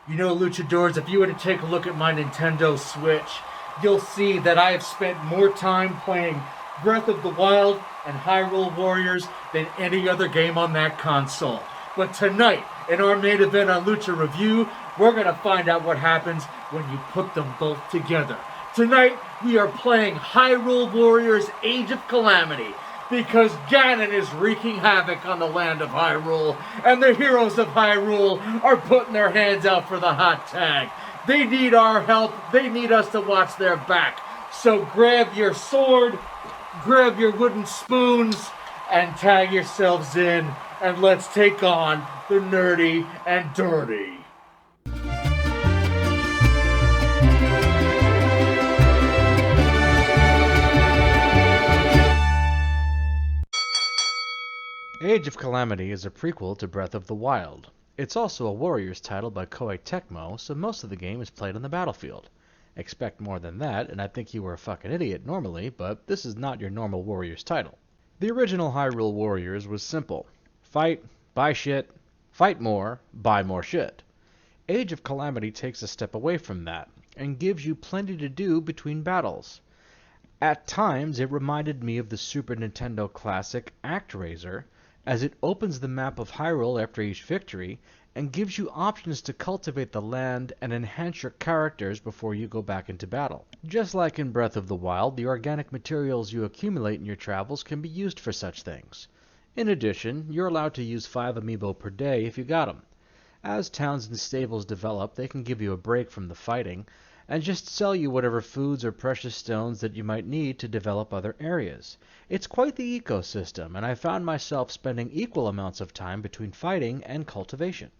You know, Luchadors, if you were to take a look at my Nintendo Switch, you'll see that I have spent more time playing Breath of the Wild and Hyrule Warriors than any other game on that console. But tonight, in our main event on Lucha Review, we're going to find out what happens when you put them both together. Tonight, we are playing Hyrule Warriors Age of Calamity, because Ganon is wreaking havoc on the land of Hyrule, and the heroes of Hyrule are putting their hands out for the hot tag. They need our help. They need us to watch their back. So grab your sword, grab your wooden spoons, and tag yourselves in, and let's take on the nerdy and dirty. Age of Calamity is a prequel to Breath of the Wild. It's also a Warriors title by Koei Tecmo, so most of the game is played on the battlefield. Expect more than that, and I think you were a fucking idiot normally, but this is not your normal Warriors title. The original Hyrule Warriors was simple. Fight, buy shit, fight more, buy more shit. Age of Calamity takes a step away from that, and gives you plenty to do between battles. At times, it reminded me of the Super Nintendo classic ActRaiser, as it opens the map of Hyrule after each victory, and gives you options to cultivate the land and enhance your characters before you go back into battle. Just like in Breath of the Wild, the organic materials you accumulate in your travels can be used for such things. In addition, you're allowed to use 5 amiibo per day if you got them. As towns and stables develop, they can give you a break from the fighting, and just sell you whatever foods or precious stones that you might need to develop other areas. It's quite the ecosystem, and I found myself spending equal amounts of time between fighting and cultivation.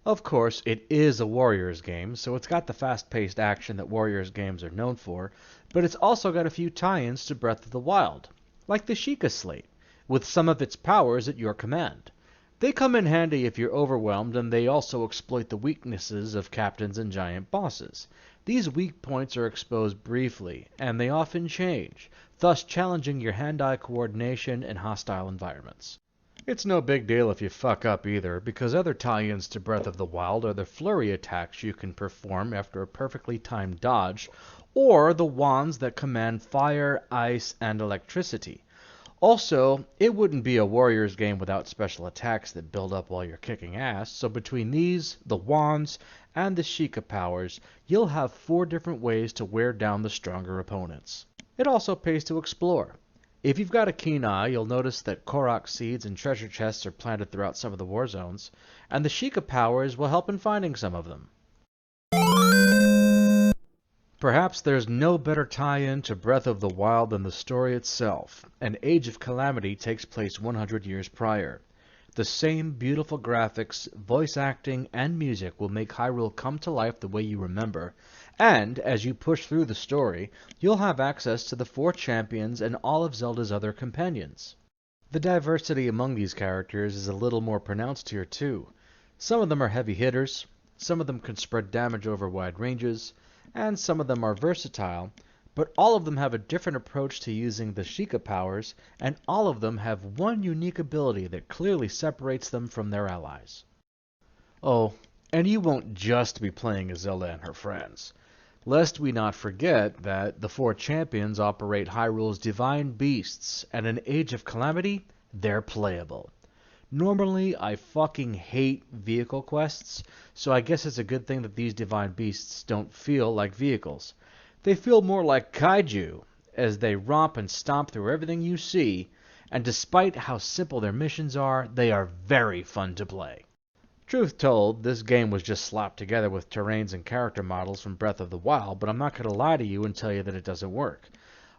Of course, it is a Warriors game, so it's got the fast-paced action that Warriors games are known for, but it's also got a few tie-ins to Breath of the Wild, like the Sheikah Slate, with some of its powers at your command. They come in handy if you're overwhelmed, and they also exploit the weaknesses of captains and giant bosses. These weak points are exposed briefly, and they often change, thus challenging your hand-eye coordination in hostile environments. It's no big deal if you fuck up either, because other tie-ins to Breath of the Wild are the flurry attacks you can perform after a perfectly timed dodge, or the wands that command fire, ice, and electricity. Also, it wouldn't be a Warriors game without special attacks that build up while you're kicking ass, so between these, the wands, and the Sheikah powers, you'll have 4 different ways to wear down the stronger opponents. It also pays to explore. If you've got a keen eye, you'll notice that Korok seeds and treasure chests are planted throughout some of the war zones, and the Sheikah powers will help in finding some of them. Perhaps there's no better tie-in to Breath of the Wild than the story itself, and Age of Calamity takes place 100 years prior. The same beautiful graphics, voice acting, and music will make Hyrule come to life the way you remember, and as you push through the story, you'll have access to the 4 champions and all of Zelda's other companions. The diversity among these characters is a little more pronounced here too. Some of them are heavy hitters, some of them can spread damage over wide ranges, and some of them are versatile, but all of them have a different approach to using the Sheikah powers, and all of them have one unique ability that clearly separates them from their allies. Oh, and you won't just be playing as Zelda and her friends. Lest we not forget that the 4 champions operate Hyrule's divine beasts, and in Age of Calamity, they're playable. Normally, I fucking hate vehicle quests, so I guess it's a good thing that these divine beasts don't feel like vehicles. They feel more like kaiju, as they romp and stomp through everything you see, and despite how simple their missions are, they are very fun to play. Truth told, this game was just slapped together with terrains and character models from Breath of the Wild, but I'm not going to lie to you and tell you that it doesn't work.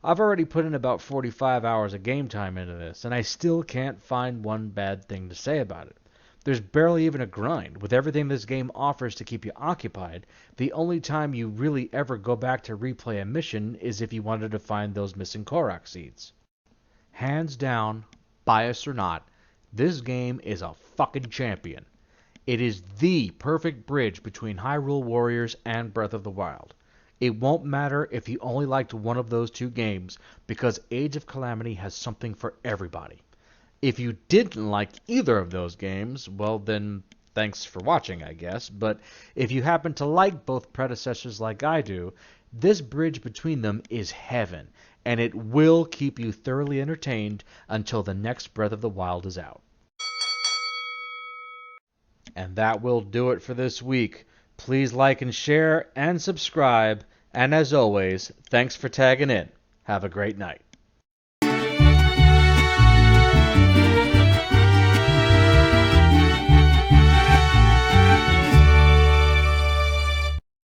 I've already put in about 45 hours of game time into this, and I still can't find one bad thing to say about it. There's barely even a grind. With everything this game offers to keep you occupied, the only time you really ever go back to replay a mission is if you wanted to find those missing Korok seeds. Hands down, bias or not, this game is a fucking champion. It is the perfect bridge between Hyrule Warriors and Breath of the Wild. It won't matter if you only liked one of those 2 games, because Age of Calamity has something for everybody. If you didn't like either of those games, well then, thanks for watching, I guess. But if you happen to like both predecessors like I do, this bridge between them is heaven, and it will keep you thoroughly entertained until the next Breath of the Wild is out. And that will do it for this week. Please like and share and subscribe. And as always, thanks for tagging in. Have a great night.